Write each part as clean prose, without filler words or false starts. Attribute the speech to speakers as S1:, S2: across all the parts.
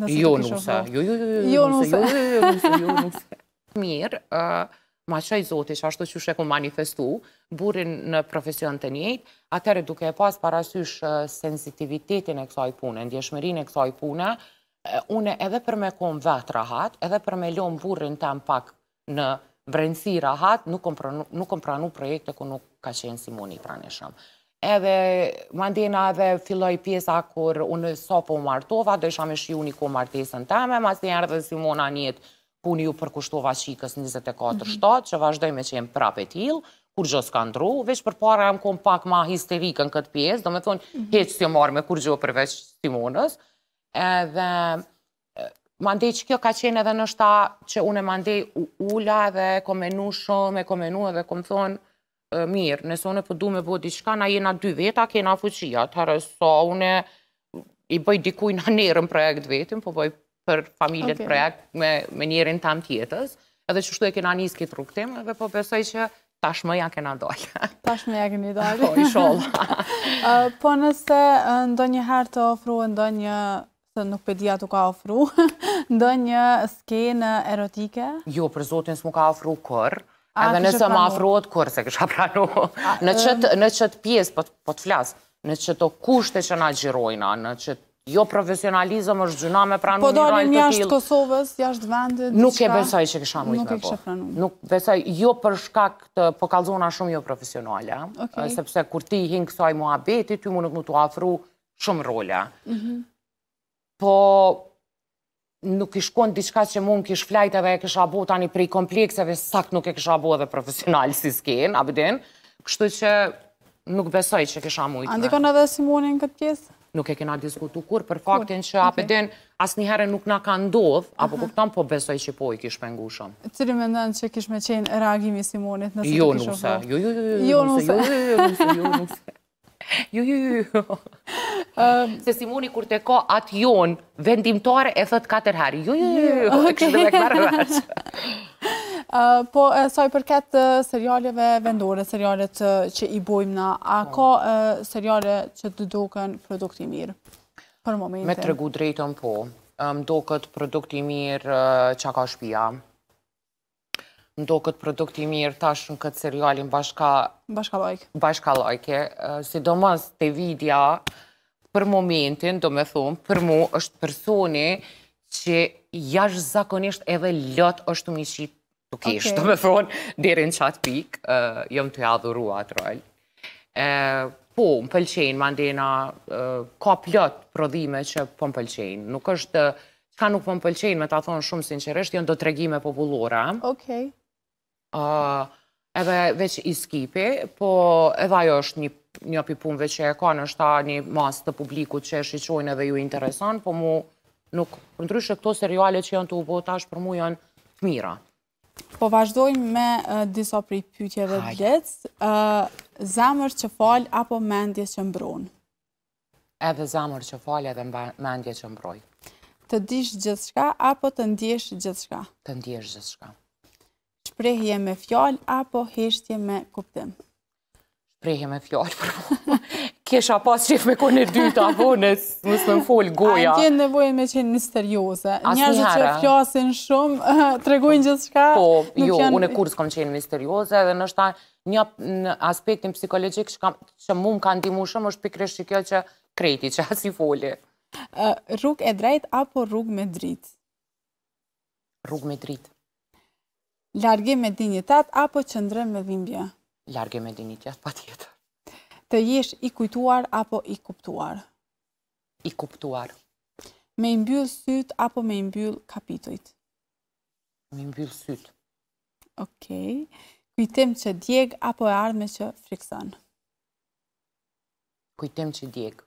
S1: Jo nuse. Mirë, ma qoj zoti që ashtu që ku manifestu, burin në profesion të njëjtë, atëre duke e pas parasysh sensitivitetin e kësaj pune, ndjeshmërin e kësaj pune, une edhe për me kom vetë rahat, edhe për me lom burin tem pak në brendësi rahat, nuk kom pranu projekte ku nuk ka qenë Simoni praneshëm. Edhe mandena edhe filloj pjesa kur unë po martova, do isha me shiu një ko martesën teme, mas njerë dhe Simona njët puni ju përkushtova qikës 24/7, që vazhdoj me qenë prapë e tilë, kur gjë s'ka ndru, veç për para jam kom pak ma histerikën këtë pjesë, do me thonë, heq s'jo marrë me kur gjë përveç Simonës, edhe mandej që kjo ka qenë edhe nështa që unë mandej ula dhe komenu shumë, edhe kom thonë, mirë, nëse unë përdu me bo diqka, na jena 2 veta, kena fuqia, të rëso, unë i bëj dikuj në njerën projekt vetim, po bëj për familjet projekt me njerin tam tjetës, edhe që shtu e kena njës këtë rukëtim, edhe po besoj që tashmë ja kena dollë.
S2: Tashmë ja keni dollë.
S1: Po, i sholla.
S2: Po nëse ndo njëherë të ofru, ndo një, se nuk pedia të ka ofru, ndo një skenë erotike?
S1: Jo, për zotin s'mu ka ofru kër, edhe nëse ma ofruot kër se kësha pranu. Në qëtë pjesë, po të flasë, në qëto kushte që na gjirojna, në qëtë jo profesionalizëm është gjuna me pranu
S2: një rojnë të tilë. Po dalim jashtë Kosovës, jashtë vendit?
S1: Nuk e besoj që kësha mujtë me po. Nuk besoj, jo për shkak të pokallzona shumë jo profesionale, sepse kur ti hinë kësaj muhabeti, ty mu nuk mu të afru shumë role. Po nuk i shkon diçka që mu më kish flajt edhe e kisha bo tani prej komplekseve, sakt nuk e kisha bo edhe profesional si s'ken, abedin, kështu që nuk besoj që kisha mujtë me.
S2: Andikon edhe Simonin këtë pjesë?
S1: Nuk e kena diskutu kur, për faktin që apedin as njëherë nuk na ka ndodh, apo kuptam, po besoj që po i kish pengu shumë.
S2: Cili me ndënë që kish me qenë reagimi Simonit nëse
S1: jo nuse, jo. Se Simoni kur te ka atë jonë vendimtare e thët 4 herë, jo, e kështë dhe me këmarë veç.
S2: Po, sa i përket serialeve vendore, serialet që i bojmë na, a ka seriale që të duken produkti mirë për momentin?
S1: Me të regu drejtën po, më duket produkti mirë që ka shpia, më duket produkti mirë tash në këtë serialin Bashka Lajke, sidomos të vidja për momentin, do me thumë, për mu është personi që jashtë zakonisht edhe lot është më i qitë tuk ishtë, do me thonë, deri në qatë pikë, jëmë të jadhuru atë rol. Po, më pëlqenë, mandena, ka plot prodhime që po më pëlqenë. Nuk është, ka nuk po më pëlqenë, me ta thonë shumë sinqerisht, janë do tregime popullore. Edhe veç i skipi, po edhe ajo është një pipunve që e ka në shta një mas të publikut që e shiqojnë edhe ju interesan, po mu nuk, për ndryshë këto seriale që janë të ubotash, për mu janë të mira.
S2: Po vazhdojmë me disa prej pyetjeve blec. Zemër që fal apo mendje që mbron?
S1: Edhe zemër që fal edhe mendje që mbroj.
S2: Të dish gjithçka apo të ndjesh gjithçka?
S1: Të ndjesh gjithçka.
S2: Shprehje me fjalë apo heshtje me kuptim?
S1: Shprehje me fjalë, për kesha pas qef me kone dyta, apo nësë më folë goja.
S2: A në tjenë nevojën me qenë misterioze. Njerëzit që flasin shumë, tregojnë gjithçka.
S1: Po, jo, unë e kur s'kom qenë misterioze, dhe nështë një aspektin psikologjik që mu më ka ndimu shumë, është pikrisht që kjo që kreti, që as i foli.
S2: Rrugë e drejt apo rrugë me dritë?
S1: Rrugë me dritë.
S2: Largim me dinjitet apo qëndrim me dhimbje?
S1: Largim me dinjitet, pa tjetër.
S2: Të jesh i kujtuar apo i kuptuar?
S1: I kuptuar.
S2: Me i mbyll syt apo me i mbyll kapitujt?
S1: Me i mbyll syt.
S2: Okej. Kujtim që djeg apo e ardhme që frikson?
S1: Kujtim që djeg.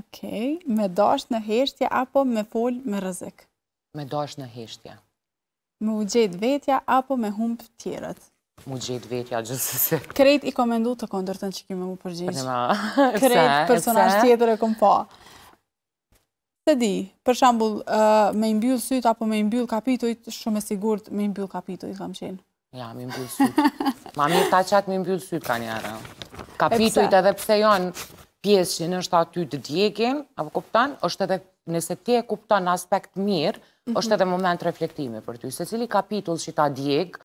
S2: Okej. Me dash në heshtje apo me fol me rrezik?
S1: Me dash në heshtje.
S2: Me u gjet vetja apo me humb tjerët?
S1: Mu gjetë vetja gjithësësi.
S2: Krejt i komendu të kondërtën që kime mu përgjish.
S1: Krejt
S2: Krejt personazh tjetër e kom pa. Se di, për shambull, me i mbyll syt apo me i mbyll kapitujt, shumë e sigurt me i mbyll kapitujt, kam qenë.
S1: Ja, me i mbyll syt. Ma mirë ta qatë me i mbyll syt ka njëra. Kapitujt edhe pse janë pjesë që në është aty të djegin, apo kuptan, është edhe, nëse ti e kuptan aspekt mirë, është edhe moment reflektimi për ty. Se cili kapitull që ta djeg,